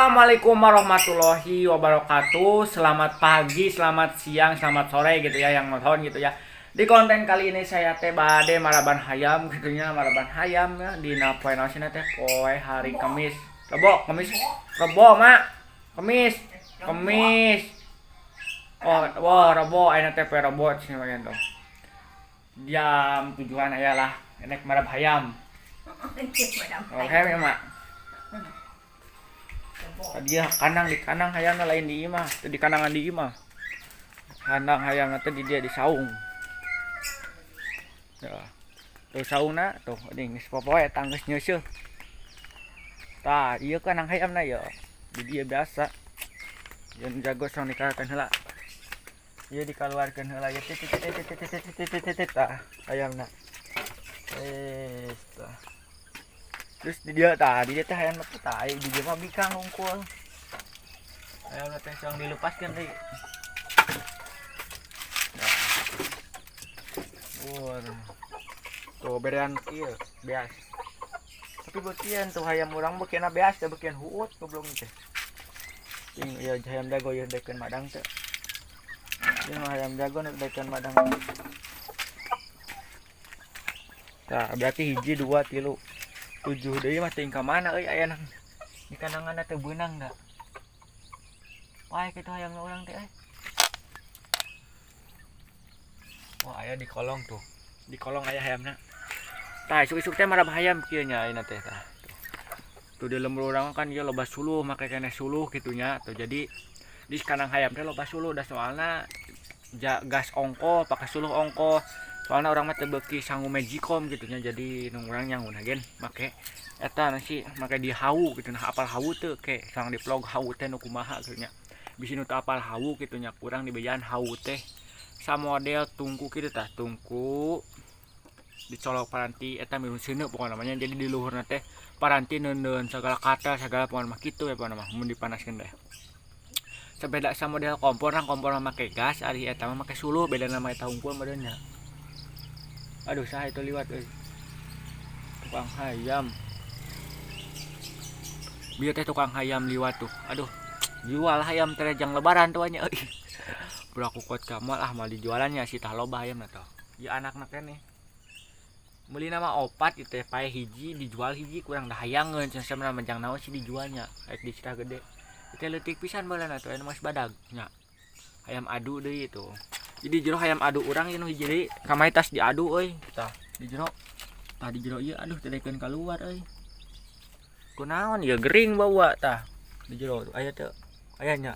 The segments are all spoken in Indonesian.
Assalamualaikum warahmatullahi wabarakatuh. Selamat pagi, selamat siang, selamat sore gitu ya yang nonton gitu ya. Di konten kali ini saya teh bade maraban hayam gitunya, maraban hayam ya di poe naosina teh poe hari Kamis. Rebo, Mak. Kamis. Kamis. Oh, wah, Rebo ayeuna teh poe Rebo cenah bagian tuh. Jam tujuan aya lah, enek marab hayam. Oh, hayam ya, Mak. Dia kandang di kandang hayamna lain di imah, teu di kandangan di imah. Kandang hayamna teh di dia di saung. Ya. Tuh saungna tuh geus popoe tanggeus nyeuseum. Tah, ieu kandang hayamna ya. Di dia biasa. Yang jago sang dikalakan heula. Ieu dikaluarkeun heula ya titit tah hayamna. Tah. Terus di dia teh hayamna teh tah di dia mah bikang hungkul. Hayamna teh sang dilepaskeun deui. Tuh berean kieu beas. Tapi beukian tuh hayam urang beukianna beas teh beukian huut goblok teh. Ting ieu hayam dago ieu dekeun madang teh. Ieu hayam dago nu dekeun madang. Tah berarti 1 2 3 7 deui mah teuing ka mana euy aya nang di kandanganna teh beunang da. Wae kitu hayamna urang teh. Wah, aya di kolong tuh. Di kolong aya hayamna. Tah isuk-isuk teh marab hayam kieu nya ayeuna teh tah. Tuh di lembur urang kan ieu loba suluh make keneh suluh kitu nya. Tuh jadi di kandang hayam teh loba suluh da soalna gas ongko pakai suluh ongko. Soalna urang mah teu beuki sangu magicom kitu nya. Jadi nu urang nyangun agen make eta nasi make di hawu kitu nah apal hawu teu ke sang di vlog hawu teh nu kumaha kitu nya. Bisi nu teu apal hawu kitu nya kurang dibejaan hawu teh sa model tungku kitu tah tungku dicolok paranti eta milu seuneu pokona namanya jadi di luhurna teh paranti neuneun segala kata segala pokona mah kitu ya pokona mah mun dipanaskeun teh. Sabeda sa model kompor mah make gas ari eta mah make suluh beda nama eta hungkul meureun nya. Aduh saha itu liwat euy. Tukang hayam. Bieu teh tukang hayam liwat tuh. Aduh, jual hayam teh jang lebaran tuh nya euy. Budak kuat kamal mal dijualannya si tah loba hayamna tuh. Ya anakna keneh. Meuli nama opat itu teh pae hiji dijual hiji kurang dah hayangeun cenah samana menjang naon sih dijualnya. Rek di Citah Gede. Itu leutik pisan baheulana tuh anu mas badag nya. Hayam adu deui itu. Jadi jero hayam adu urang ieu nu hiji deui kamari tas diadu euy. Tah di jero. Tah di jero ieu aduh tedekeun kaluar euy. Kunaon ieu gering bawa tah. Di jero aya teu aya nya.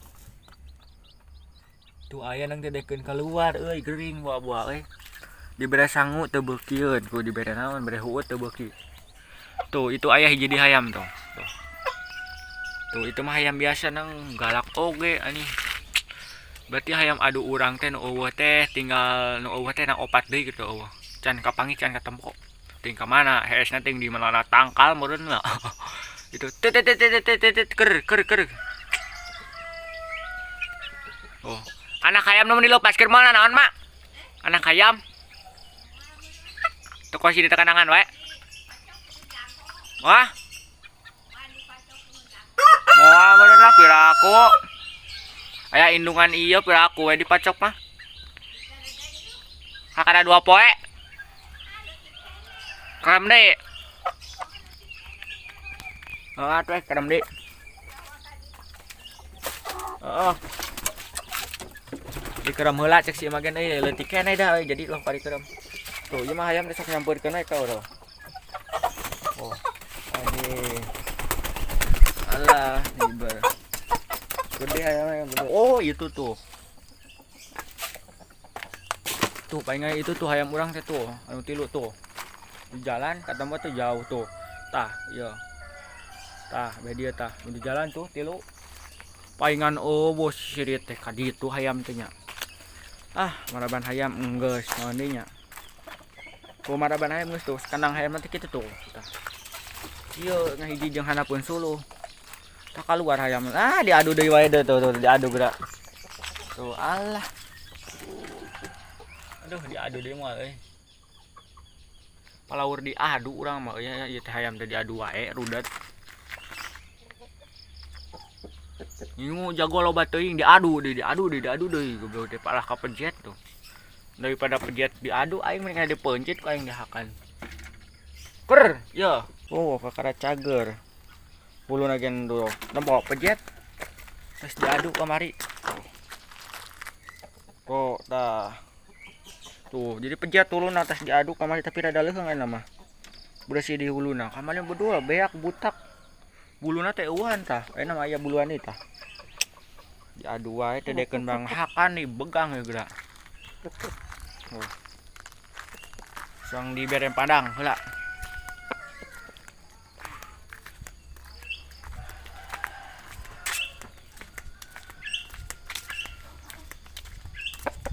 Tuh aya nang tedekeun kaluar euy gering bawa euy. Dibere sangu teu beukieun ku dibere naon bere huut teu beuki. Tuh itu aya hiji di hayam tuh. Tuh itu mah hayam biasa nang galak oge ani. Berarti hayam adu urang teh nu eueuh teh tinggal nu eueuh teh nang opat deui gitu eueuh. Can kapangi can katempo. Ting ka mana heesna ting di mana tangkal meureun lah. Itu tet ker. Oh, anak hayam nu dilopaskeun mana naon, Mak? Anak hayam. Teu kosi di tekanangan wae. Wah. Moal bener lah piraku. Aya indungan ieu piraku we dipacok mah. Hakana 2 poe. Kerem deui. Atuh kerem deui. Heeh. Dikerem heula cek si magen euy leutik keneh dah euy jadi loh pari kerem. Tuh ieu mah hayam sok nyampeurkeun we ka urang. Oh. Anjing. Alah, ibar. Gede hayam gede. Oh, itu tuh. Tuh palingan itu tuh hayam urang teh tuh, anu tilu tuh. Di jalan ketemu tuh jauh tuh. Tah, iya. Tah, bae dia tah. Di jalan tuh tilu. Palingan bos sirit teh ka ditu hayam teh nya. Ah, maraban hayam enggeus naon deui nya. Ku maraban hayam geus tuh, kandang hayam teh kitu tuh. Tah. Ieu ngahiji jeung hanapeun suluh. Tah kaluar hayam. Ah, diadu deui wae tuh diadu geura. Tuh, alah. Aduh, diadu deui moal euy. Palaur diadu urang mah ieu teh hayam teh diadu wae rudet. Ini jago loba teuing diadu deui goblok teh palah ka pejet tuh. Daripada pejet diadu aing mending dipencet ku aing dihakan. Ker, ya. Oh, kakara cager. Buluna gen dulu. Nempo pejet. Terus diadu kamari. Oh, dah. Tuh, jadi pejet turun atas diadu kamari tapi rada leuheung aya mah. Bersih di huluna. Kamari berdua beak butak. Buluna teh eueuhan tah. Aya aya buluan ieu tah. Diadu wae teh deken bang hakan nih begang ya geura. Oh. Sang dibere padang heula.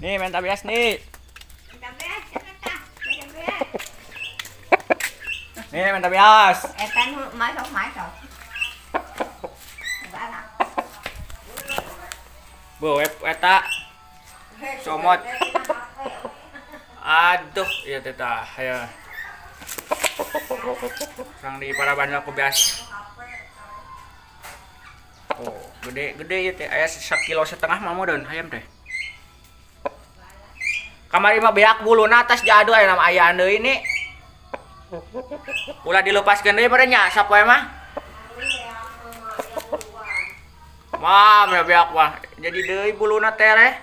Nih main tabias nih. Nih main tabias. Kan masuk. Bu, eta somot. Aduh, iya teta, ya. Sang di paraban aku bias. Oh, gede ya teh. Aya 1,5 kilo mah modern hayam teh. Kamari mah beak buluna atas diadu aya nama aya deui ini. Ulah dilepaskeun deui merenya sapoe mah. Mam ya beak mah. Jadi deui buluna teh reh.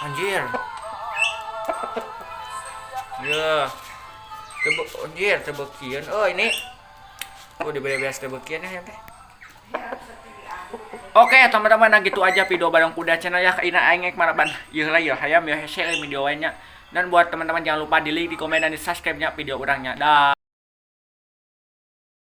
Anjir. Ya. Anjir tebeukian. Oh ini. Oh dibere-beres tebeukian ya teh. Oke teman-teman, nah gitu aja video Badang Kuda channel ya. Ina aing maraban ieu lah ya hayam ya share video nya. Dan buat teman-teman jangan lupa di like, di komen dan di subscribe nya video urangnya. Dah.